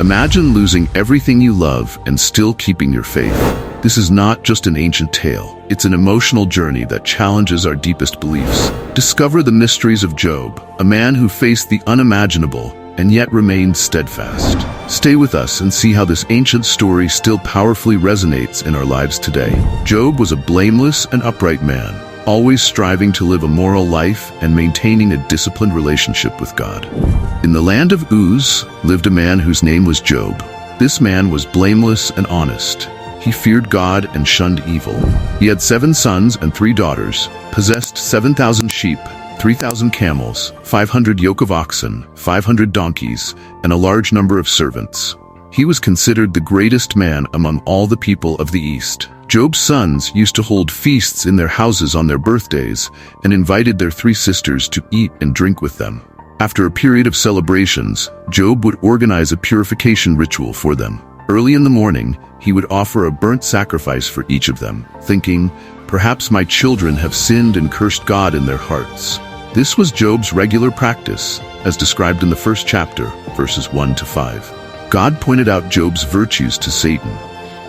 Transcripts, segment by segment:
Imagine losing everything you love and still keeping your faith. This is not just an ancient tale. It's an emotional journey that challenges our deepest beliefs. Discover the mysteries of Job, a man who faced the unimaginable and yet remained steadfast. Stay with us and see how this ancient story still powerfully resonates in our lives today. Job was a blameless and upright man, always striving to live a moral life and maintaining a disciplined relationship with God. In the land of Uz lived a man whose name was Job. This man was blameless and honest. He feared God and shunned evil. He had 7 sons and 3 daughters, possessed 7,000 sheep, 3,000 camels, 500 yoke of oxen, 500 donkeys, and a large number of servants. He was considered the greatest man among all the people of the East. Job's sons used to hold feasts in their houses on their birthdays and invited their 3 sisters to eat and drink with them. After a period of celebrations, Job would organize a purification ritual for them. Early in the morning, he would offer a burnt sacrifice for each of them, thinking, "Perhaps my children have sinned and cursed God in their hearts." This was Job's regular practice, as described in the first chapter, verses 1 to 5. God pointed out Job's virtues to Satan.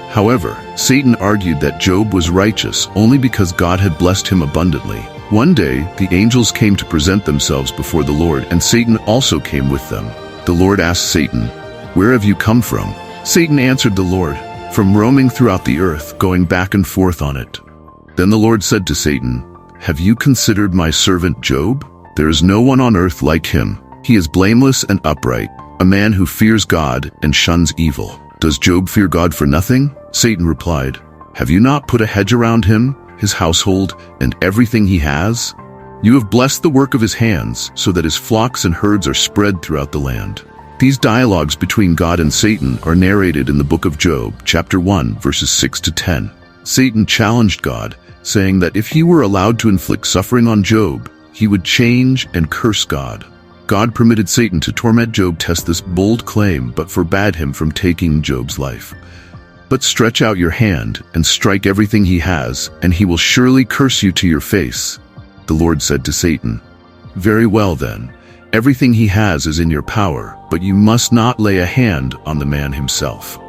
However, Satan argued that Job was righteous only because God had blessed him abundantly. One day, the angels came to present themselves before the Lord, and Satan also came with them. The Lord asked Satan, "Where have you come from?" Satan answered the Lord, "From roaming throughout the earth, going back and forth on it." Then the Lord said to Satan, "Have you considered my servant Job? There is no one on earth like him. He is blameless and upright, a man who fears God and shuns evil. Does Job fear God for nothing?" Satan replied, "Have you not put a hedge around him, his household, and everything he has? You have blessed the work of his hands, so that his flocks and herds are spread throughout the land." These dialogues between God and Satan are narrated in the book of Job, chapter 1, verses 6 to 10. Satan challenged God, saying that if he were allowed to inflict suffering on Job, he would change and curse God. God permitted Satan to torment Job, test this bold claim, but forbade him from taking Job's life. "But stretch out your hand and strike everything he has, and he will surely curse you to your face," the Lord said to Satan. "Very well then, everything he has is in your power, but you must not lay a hand on the man himself."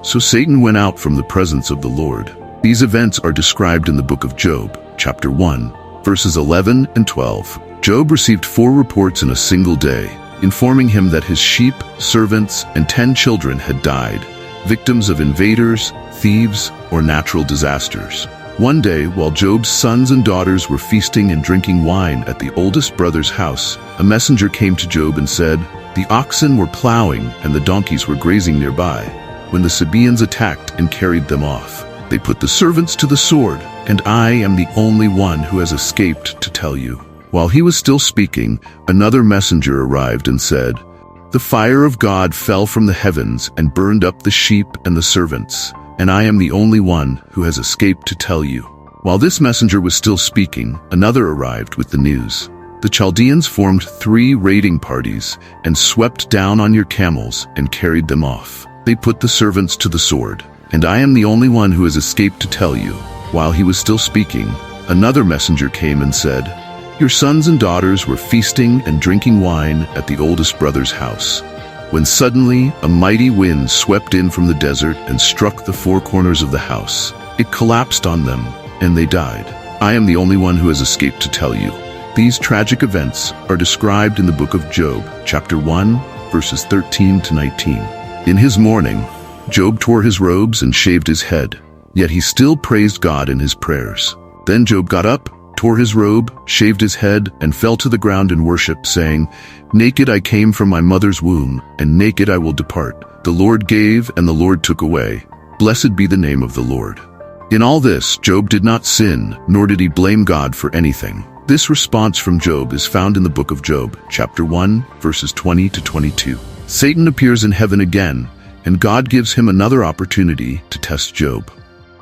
So Satan went out from the presence of the Lord. These events are described in the book of Job, chapter 1, verses 11 and 12. Job received 4 reports in a single day, informing him that his sheep, servants, and 10 children had died, victims of invaders, thieves, or natural disasters. One day, while Job's sons and daughters were feasting and drinking wine at the oldest brother's house, a messenger came to Job and said, "The oxen were plowing and the donkeys were grazing nearby, when the Sabaeans attacked and carried them off. They put the servants to the sword, and I am the only one who has escaped to tell you." While he was still speaking, another messenger arrived and said, "The fire of God fell from the heavens and burned up the sheep and the servants, and I am the only one who has escaped to tell you." While this messenger was still speaking, another arrived with the news. "The Chaldeans formed 3 raiding parties and swept down on your camels and carried them off. They put the servants to the sword, and I am the only one who has escaped to tell you." While he was still speaking, another messenger came and said, "Your sons and daughters were feasting and drinking wine at the oldest brother's house, when suddenly a mighty wind swept in from the desert and struck the 4 corners of the house. It collapsed on them, and they died. I am the only one who has escaped to tell you." These tragic events are described in the book of Job, chapter 1, verses 13 to 19. In his mourning, Job tore his robes and shaved his head, yet he still praised God in his prayers. Then Job got up, tore his robe, shaved his head, and fell to the ground in worship, saying, "Naked I came from my mother's womb, and naked I will depart. The Lord gave, and the Lord took away. Blessed be the name of the Lord." In all this, Job did not sin, nor did he blame God for anything. This response from Job is found in the book of Job, chapter 1, verses 20 to 22. Satan appears in heaven again, and God gives him another opportunity to test Job.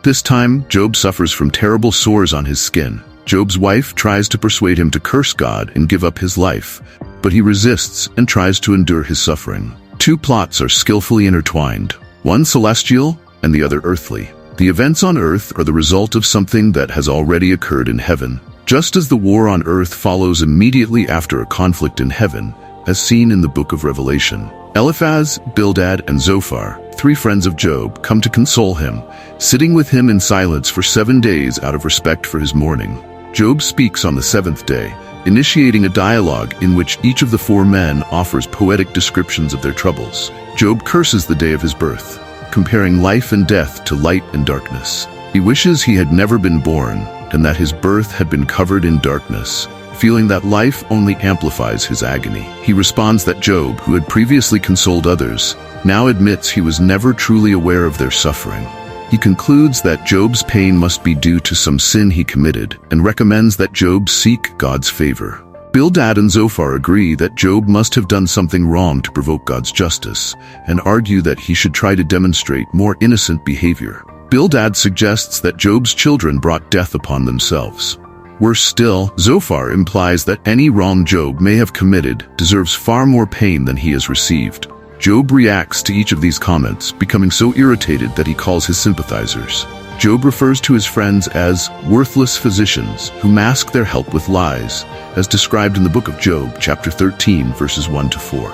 This time, Job suffers from terrible sores on his skin. Job's wife tries to persuade him to curse God and give up his life, but he resists and tries to endure his suffering. 2 plots are skillfully intertwined, one celestial and the other earthly. The events on earth are the result of something that has already occurred in heaven. Just as the war on earth follows immediately after a conflict in heaven, as seen in the book of Revelation, Eliphaz, Bildad, and Zophar, 3 friends of Job, come to console him, sitting with him in silence for 7 days out of respect for his mourning. Job speaks on the 7th day, initiating a dialogue in which each of the 4 men offers poetic descriptions of their troubles. Job curses the day of his birth, comparing life and death to light and darkness. He wishes he had never been born and that his birth had been covered in darkness, feeling that life only amplifies his agony. He responds that Job, who had previously consoled others, now admits he was never truly aware of their suffering. He concludes that Job's pain must be due to some sin he committed and recommends that Job seek God's favor. Bildad and Zophar agree that Job must have done something wrong to provoke God's justice and argue that he should try to demonstrate more innocent behavior. Bildad suggests that Job's children brought death upon themselves. Worse still, Zophar implies that any wrong Job may have committed deserves far more pain than he has received. Job reacts to each of these comments, becoming so irritated that he calls his sympathizers. Job refers to his friends as worthless physicians who mask their help with lies, as described in the book of Job, chapter 13, verses 1 to 4.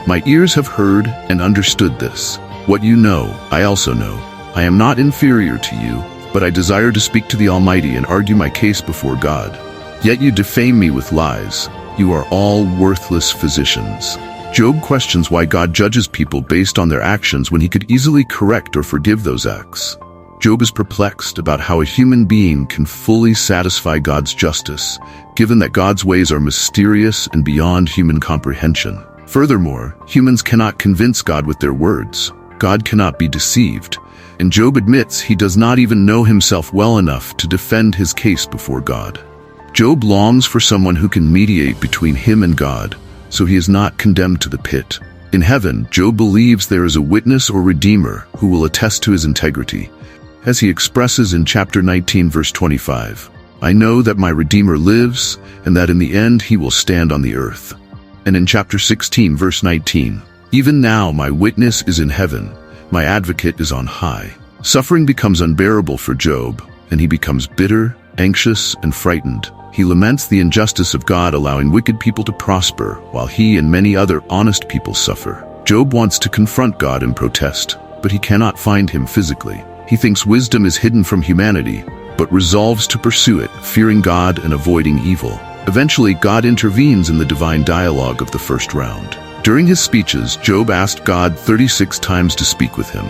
My ears have heard and understood this. What you know, I also know. I am not inferior to you, but I desire to speak to the Almighty and argue my case before God. Yet you defame me with lies. You are all worthless physicians. Job questions why God judges people based on their actions when he could easily correct or forgive those acts. Job is perplexed about how a human being can fully satisfy God's justice, given that God's ways are mysterious and beyond human comprehension. Furthermore, humans cannot convince God with their words. God cannot be deceived, and Job admits he does not even know himself well enough to defend his case before God. Job longs for someone who can mediate between him and God, so he is not condemned to the pit. In heaven, Job believes there is a witness or redeemer who will attest to his integrity, as he expresses in chapter 19, verse 25, I know that my Redeemer lives, and that in the end he will stand on the earth. And in chapter 16, verse 19, even now my witness is in heaven, my advocate is on high. Suffering becomes unbearable for Job, and he becomes bitter, anxious, and frightened. He laments the injustice of God allowing wicked people to prosper, while he and many other honest people suffer. Job wants to confront God and protest, but he cannot find him physically. He thinks wisdom is hidden from humanity, but resolves to pursue it, fearing God and avoiding evil. Eventually, God intervenes in the divine dialogue of the first round. During his speeches, Job asked God 36 times to speak with him.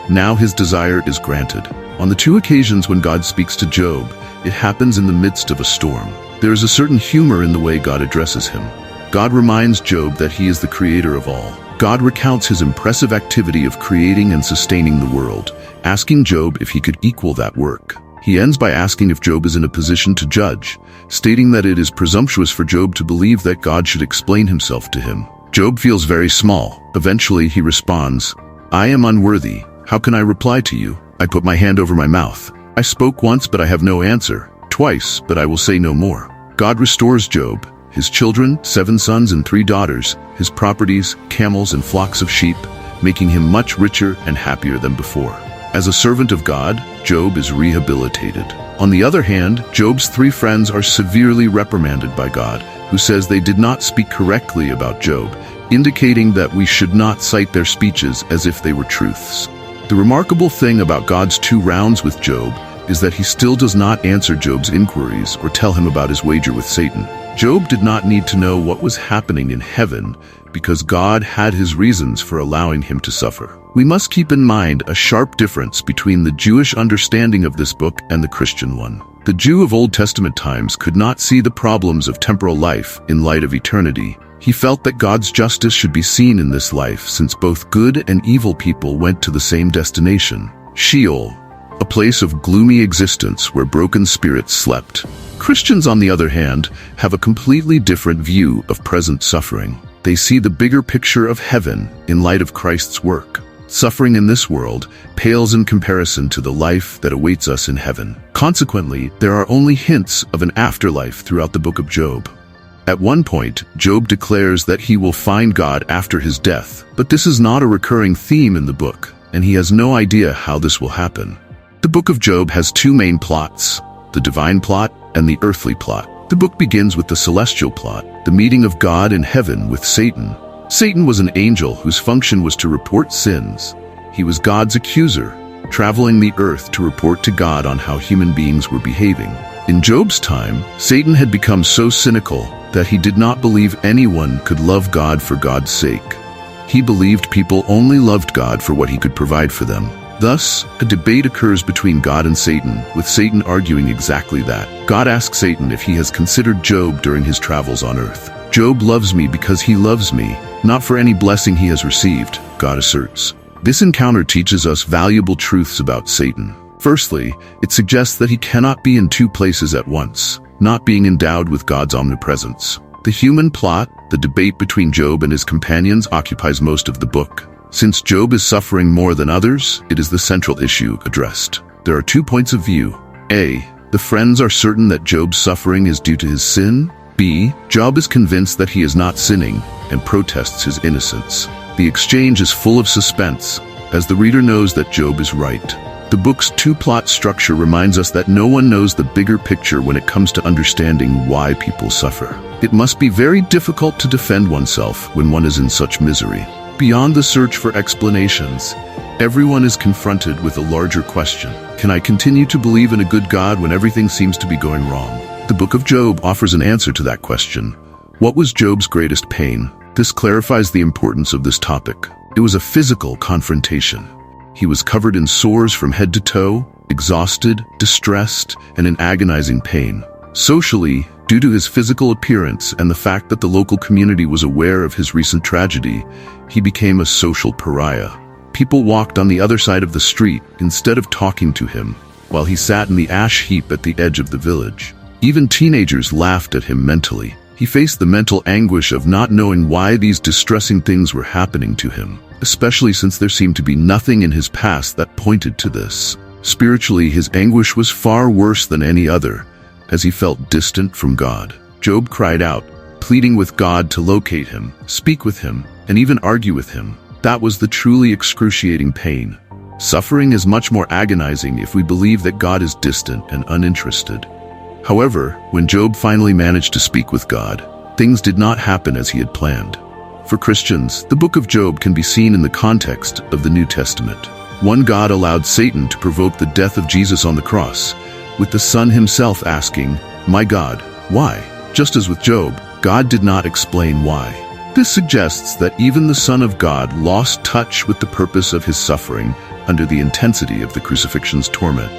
Now his desire is granted. On the 2 occasions when God speaks to Job, it happens in the midst of a storm. There is a certain humor in the way God addresses him. God reminds Job that he is the creator of all. God recounts his impressive activity of creating and sustaining the world, asking Job if he could equal that work. He ends by asking if Job is in a position to judge, stating that it is presumptuous for Job to believe that God should explain himself to him. Job feels very small. Eventually he responds, I am unworthy. How can I reply to you? I put my hand over my mouth. I spoke once, but I have no answer. Twice, but I will say no more. God restores Job, his children, 7 sons and 3 daughters, his properties, camels and flocks of sheep, making him much richer and happier than before. As a servant of God, Job is rehabilitated. On the other hand, Job's 3 friends are severely reprimanded by God, who says they did not speak correctly about Job, indicating that we should not cite their speeches as if they were truths. The remarkable thing about God's 2 rounds with Job is that he still does not answer Job's inquiries or tell him about his wager with Satan. Job did not need to know what was happening in heaven because God had his reasons for allowing him to suffer. We must keep in mind a sharp difference between the Jewish understanding of this book and the Christian one. The Jew of Old Testament times could not see the problems of temporal life in light of eternity. He felt that God's justice should be seen in this life since both good and evil people went to the same destination, Sheol, a place of gloomy existence where broken spirits slept. Christians, on the other hand, have a completely different view of present suffering. They see the bigger picture of heaven in light of Christ's work. Suffering in this world pales in comparison to the life that awaits us in heaven. Consequently, there are only hints of an afterlife throughout the book of Job. At one point, Job declares that he will find God after his death, but this is not a recurring theme in the book, and he has no idea how this will happen. The book of Job has 2 main plots, the divine plot and the earthly plot. The book begins with the celestial plot, the meeting of God in heaven with Satan. Satan was an angel whose function was to report sins. He was God's accuser, traveling the earth to report to God on how human beings were behaving. In Job's time, Satan had become so cynical that he did not believe anyone could love God for God's sake. He believed people only loved God for what he could provide for them. Thus, a debate occurs between God and Satan, with Satan arguing exactly that. God asks Satan if he has considered Job during his travels on earth. Job loves me because he loves me, not for any blessing he has received, God asserts. This encounter teaches us valuable truths about Satan. Firstly, it suggests that he cannot be in two places at once, not being endowed with God's omnipresence. The human plot, the debate between Job and his companions, occupies most of the book. Since Job is suffering more than others, it is the central issue addressed. There are 2 points of view. A. The friends are certain that Job's suffering is due to his sin. B. Job is convinced that he is not sinning and protests his innocence. The exchange is full of suspense, as the reader knows that Job is right. The book's two-plot structure reminds us that no one knows the bigger picture when it comes to understanding why people suffer. It must be very difficult to defend oneself when one is in such misery. Beyond the search for explanations, everyone is confronted with a larger question. Can I continue to believe in a good God when everything seems to be going wrong? The book of Job offers an answer to that question. What was Job's greatest pain? This clarifies the importance of this topic. It was a physical confrontation. He was covered in sores from head to toe, exhausted, distressed, and in agonizing pain. Socially, due to his physical appearance and the fact that the local community was aware of his recent tragedy, he became a social pariah. People walked on the other side of the street instead of talking to him, while he sat in the ash heap at the edge of the village. Even teenagers laughed at him mentally. He faced the mental anguish of not knowing why these distressing things were happening to him, especially since there seemed to be nothing in his past that pointed to this. Spiritually, his anguish was far worse than any other, as he felt distant from God. Job cried out, pleading with God to locate him, speak with him, and even argue with him. That was the truly excruciating pain. Suffering is much more agonizing if we believe that God is distant and uninterested. However, when Job finally managed to speak with God, things did not happen as he had planned. For Christians, the book of Job can be seen in the context of the New Testament. One God allowed Satan to provoke the death of Jesus on the cross, with the Son himself asking, "My God, why?" Just as with Job, God did not explain why. This suggests that even the Son of God lost touch with the purpose of his suffering under the intensity of the crucifixion's torment.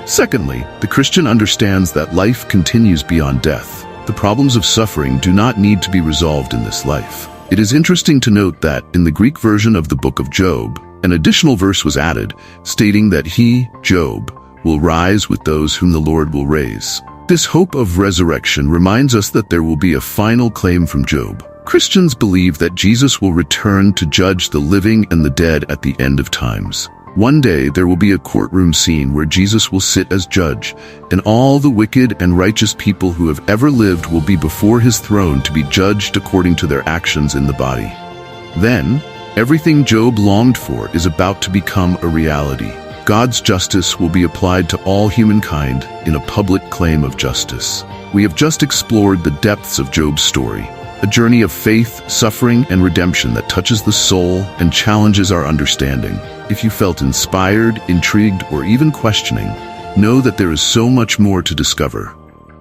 Secondly, the Christian understands that life continues beyond death. The problems of suffering do not need to be resolved in this life. It is interesting to note that in the Greek version of the book of Job, an additional verse was added, stating that he, Job, will rise with those whom the Lord will raise. This hope of resurrection reminds us that there will be a final claim from Job. Christians believe that Jesus will return to judge the living and the dead at the end of times. One day there will be a courtroom scene where Jesus will sit as judge, and all the wicked and righteous people who have ever lived will be before his throne to be judged according to their actions in the body. Then, everything Job longed for is about to become a reality. God's justice will be applied to all humankind in a public claim of justice. We have just explored the depths of Job's story, a journey of faith, suffering, and redemption that touches the soul and challenges our understanding. If you felt inspired, intrigued, or even questioning, know that there is so much more to discover.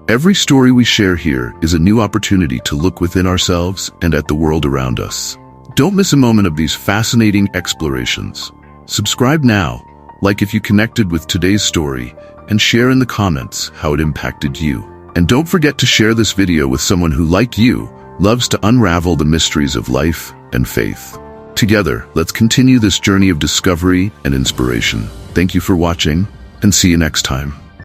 Every story we share here is a new opportunity to look within ourselves and at the world around us. Don't miss a moment of these fascinating explorations. Subscribe now, like if you connected with today's story, and share in the comments how it impacted you. And don't forget to share this video with someone who, like you, loves to unravel the mysteries of life and faith. Together, let's continue this journey of discovery and inspiration. Thank you for watching, and see you next time.